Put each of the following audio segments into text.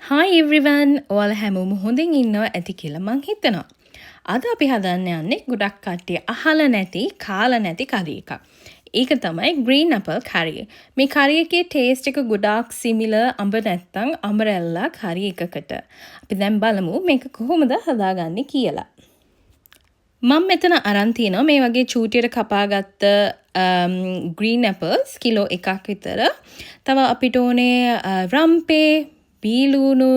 Hi everyone! ඔයාලා හැමෝම හොඳින් ඉන්නවා ඇති කියලා මං හිතනවා. අද අපි හදන්න යන්නේ ගොඩක් කට්ටිය අහලා නැති, කාලා නැති curry එකක්. ඒක තමයි green apple curry. මේ curry එකේ taste එක ගොඩාක් similar අඹ නැත්තම් අඹරැල්ලා curry එකකට. අපි දැන් බලමු මේක කොහොමද හදාගන්නේ කියලා. මම මෙතන අරන් තියෙනවා මේ වගේ චූටියට කපාගත්ත green apples කිලෝ එකක් විතර. තව අපිට ඕනේ රම්පේ බීලුණු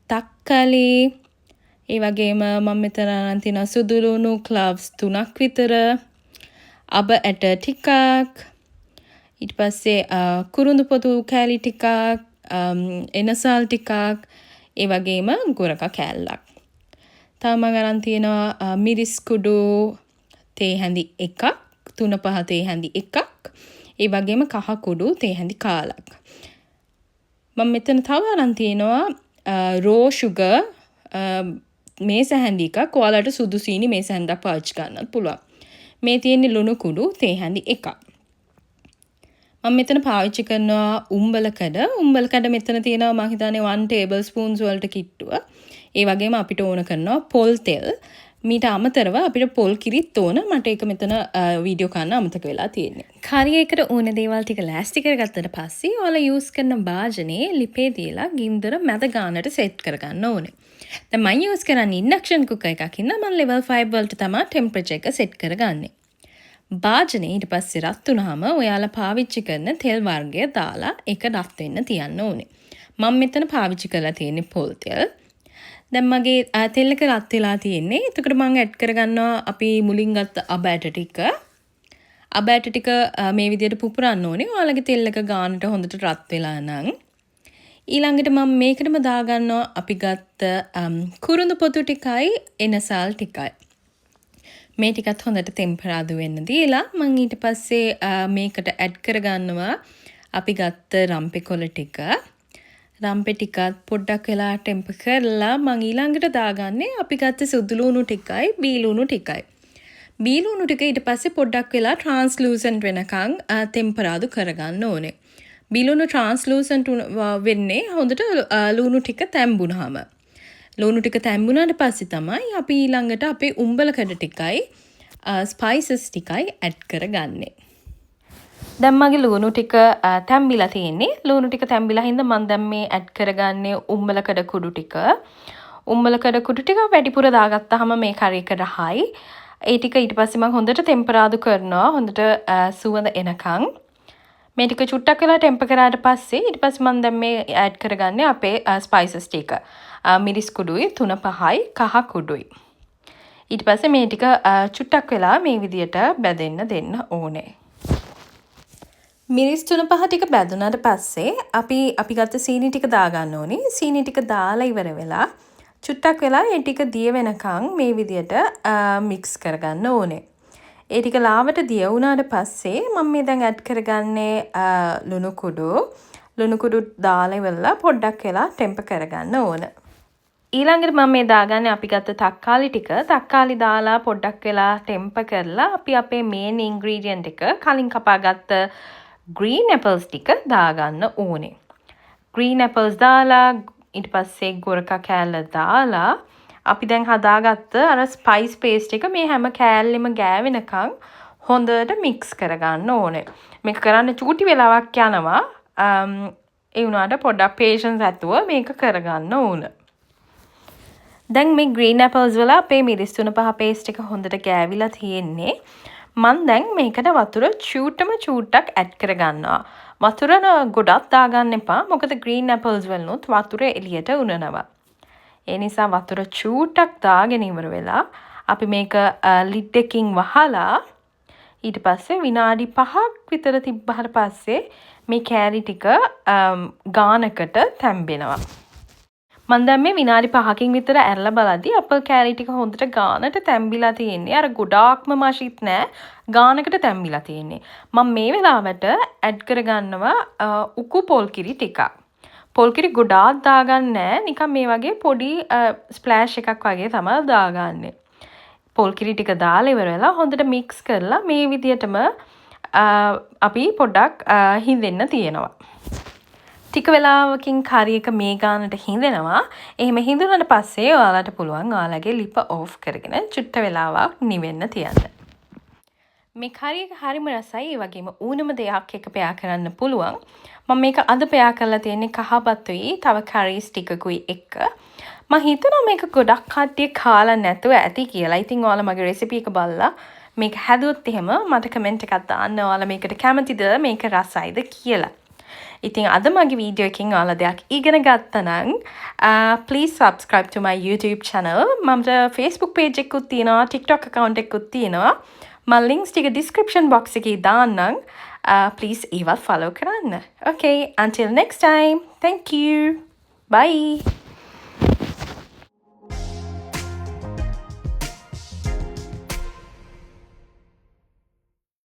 තක්කලි ඒ වගේම මම මෙතන අරන් තියෙනවා සුදුලුණු ක්ලව්ස් 3ක් විතර අබ ඇට ටිකක් ඊට පස්සේ කුරුඳු පොතු කෑලි ටිකක් එනසල් ටිකක් ඒ වගේම ගොරක කෑල්ලක් තව මම අරන් තියෙනවා මිරිස් කුඩු තේ හැඳි එකක් 3-5 තේ හැඳි එකක් ඒ වගේම කහ කුඩු තේ හැඳි කාලක් මම මෙතන තව අරන් තියෙනවා රෝ ෂුගර් මේස හැඳි එකක්. ඔයාලට සුදු සීනි මේස හැඳක් පාවිච්චි කරන්නත් පුළුවන්. මේ තියෙන්නේ ලුණු කුඩු තේ හැඳි එකක්. මම මෙතන පාවිච්චි කරනවා උම්බලකඩ. උම්බලකඩ මෙතන තියෙනවා මම හිතන්නේ 1 tablespoons වලට කිට්ටුව. ඒ වගේම අපිට ඕන කරනවා පොල් තෙල්. මීට අමතරව අපිට පොල් කිරිත් ඕන. මට ඒක මෙතන වීඩියෝ කරන්න අමතක වෙලා තියෙන්නේ. curry එකට ඕන දේවල් ටික ලෑස්ති කරගත්තට පස්සේ ඔයාලා යූස් කරන භාජනයේ ලිපේ තියලා ගින්දර මැද ගානට සෙට් කරගන්න ඕනේ. දැන් මම යූස් කරන්නේ ඉන්ඩක්ෂන් කුකර් එකක් ඉන්න මම level 5 වලට තමයි ටෙම්පරේචර් එක සෙට් කරගන්නේ. භාජනේ ඊට පස්සේ රත් වුනහම ඔයාලා පාවිච්චි කරන තෙල් වර්ගය දාලා ඒක රත් වෙන්න තියන්න ඕනේ. මම මෙතන පාවිච්චි කරලා තියෙන්නේ පොල් තෙල්. දැන් මගේ තෙල් එක රත් වෙලා තියෙන්නේ. එතකොට මම ඇඩ් කරගන්නවා අපි මුලින් ගත්ත අබ ඇට ටික. අබ ඇට ටික මේ විදිහට පුපුරන්න ඕනේ. ඔයාලගේ තෙල් එක ගානට හොඳට රත් වෙලා නම්. ඊළඟට මම මේකටම දාගන්නවා අපි ගත්ත කුරුඳු පොතු ටිකයි එනසල් ටිකයි. මේ ටිකත් හොඳට ටෙම්පරාදු වෙන්න දීලා මම ඊට පස්සේ මේකට ඇඩ් කරගන්නවා අපි ගත්ත රම්පේ කොළ ටික. රම්පේ ටිකත් පොඩ්ඩක් වෙලා ටෙම්පර් කරලා මම ඊළඟට දාගන්නේ අපි ගත්ත සුදුලුණු ටිකයි බීලුණු ටිකයි. බීලුණු ටික ඊට පස්සේ පොඩ්ඩක් වෙලා ට්‍රාන්ස්ලූසන්ට් වෙනකන් ටෙම්පරාදු කරගන්න ඕනේ. බීලුණු ට්‍රාන්ස්ලූසන්ට් වෙන්නේ හොඳට ලුණු ටික තැම්බුනහම. ලුණු ටික තැම්බුනාට පස්සේ තමයි අපි ඊළඟට අපේ උම්බලකඩ ටිකයි ස්පයිසස් ටිකයි ඇඩ් කරගන්නේ. දැන් මගේ ලුණු ටික තැම්බිලා තියෙන්නේ. ලුණු ටික තැම්බිලා හින්දා මම දැන් මේ ඇඩ් කරගන්නේ උම්බලකඩ කුඩු ටික. උම්බලකඩ කුඩු ටික වැඩිපුර දාගත්තාම මේ curry එක රහයි. ඒ ටික ඊට පස්සේ මම හොඳට ටෙම්පරාදු කරනවා. හොඳට සුවඳ එනකන්. මේ ටික චුට්ටක් වෙලා ටෙම්පර් කරාට පස්සේ ඊට පස්සේ මම දැන් මේ ඇඩ් කරගන්නේ අපේ ස්පයිසස් ටික. මිරිස් කුඩුයි 3-5යි කහ කුඩුයි. ඊට පස්සේ මේ ටික චුට්ටක් වෙලා මේ විදියට බැදෙන්න දෙන්න ඕනේ. මිරිස් 3-5 ටික බැදුනට පස්සේ අපි ගත්ත සීනි ටික දාගන්න ඕනේ. සීනි ටික දාලා ඉවර වෙලා චුට්ටක් වෙලා ඒ ටික දිය වෙනකන් මේ විදියට මික්ස් කරගන්න ඕනේ. ඒ ටික ලාවට දිය වුණාට පස්සේ මම මේ දැන් ඇඩ් කරගන්නේ ලුණු කුඩු දාලා ඉවරලා පොඩ්ඩක් වෙලා ටෙම්පර් කරගන්න ඕන. ඊළඟට මම මේ දාගන්නේ අපි ගත්ත තක්කාලි ටික. තක්කාලි දාලා පොඩ්ඩක් වෙලා ටෙම්පර් කරලා අපි අපේ මේන් ඉන්ග්‍රීඩියන්ට් එක කලින් කපාගත්ත green apples ටික දාගන්න ඕනේ. green apples දාලා ඊට පස්සේ ගොරක කෑල්ල දාලා අපි දැන් හදාගත්ත අර ස්පයිස් පේස්ට් එක මේ හැම කෑල්ලෙම ගෑවෙනකන් හොඳට මික්ස් කරගන්න ඕනේ. මේක කරන්න චූටි වෙලාවක් යනවා. ඒ වුණාට පොඩ්ඩක් patience ඇතුව මේක කරගන්න ඕන. දැන් මේ green apples වල අපේ මිරිස් 3-5 paste එක හොඳට ගෑවිලා තියෙන්නේ. මම දැන් මේකට වතුර චූට්ටක් ඇඩ් කරගන්නවා. වතුර ගොඩක් දාගන්න එපා. මොකද green apples වලනොත් වතුර එළියට උනනවා. ඒ නිසා වතුර චූට්ටක් දාගෙන ඉවර වෙලා අපි මේක lid එකකින් වහලා ඊට පස්සේ විනාඩි 5ක් විතර තිබ්බහට පස්සේ මේ කෑලි ටික ගානකට තැම්බෙනවා. මම දැන් මේ විනාඩි 5කින් විතර ඇරලා බලද්දි අපල් කෑලි ටික හොඳට ගානට තැම්බිලා තියෙන්නේ. අර ගොඩාක්ම මෂිත් නෑ. ගානකට තැම්බිලා තියෙන්නේ. මම මේ වෙලාවට ඇඩ් කරගන්නවා උකු පොල් කිරි ටිකක්. පොල් කිරි ගොඩාක් දාගන්නේ නෑ. නිකන් මේ වගේ පොඩි ස්ප්ලෑෂ් එකක් වගේ තමයි දාගන්නේ. පොල් කිරි ටික දාලා ඉවර වෙලා හොඳට මික්ස් කරලා මේ විදියටම අපි පොඩ්ඩක් හිඳෙන්න තියෙනවා. ටික වෙලාවකින් කාරියක මේ ගානට හිඳෙනවා. එහෙම හිඳුනට පස්සේ ඔයාලට පුළුවන් ඔයාලගේ ලිප ඕෆ් කරගෙන චුට්ට වෙලාවක් නිවෙන්න තියන්න. මේ කාරියක හරිම රසයි. ඒ වගේම ඕනම දෙයක් එක පෙයා කරන්න පුළුවන්. මම මේක අද පෙයා කරලා තියෙන්නේ කහබත්තුයි තව කරීස් ටිකකුයි එක්ක. මම හිතනවා මේක ගොඩක් කට්ටිය කාලා නැතුව ඇති කියලා. ඉතින් ඔයාලා මගේ රෙසිපි එක බලලා මේක හැදුවොත් එහෙම මට කමෙන්ට් එකක් දාන්න ඔයාලා මේකට කැමතිද මේක රසයිද කියලා. ඉතින් අද මගේ වීඩියෝ එකකින් ඔයාලා දෙයක් ඉගෙන ගත්තා නම් please subscribe to my YouTube channel. මමට Facebook page එකකුත් තියෙනවා, TikTok account එකකුත් තියෙනවා. මම links ටික description box එකේ දාන්නම්. Please ඒවත් follow කරන්න. Okay, until next time. Thank you. Bye.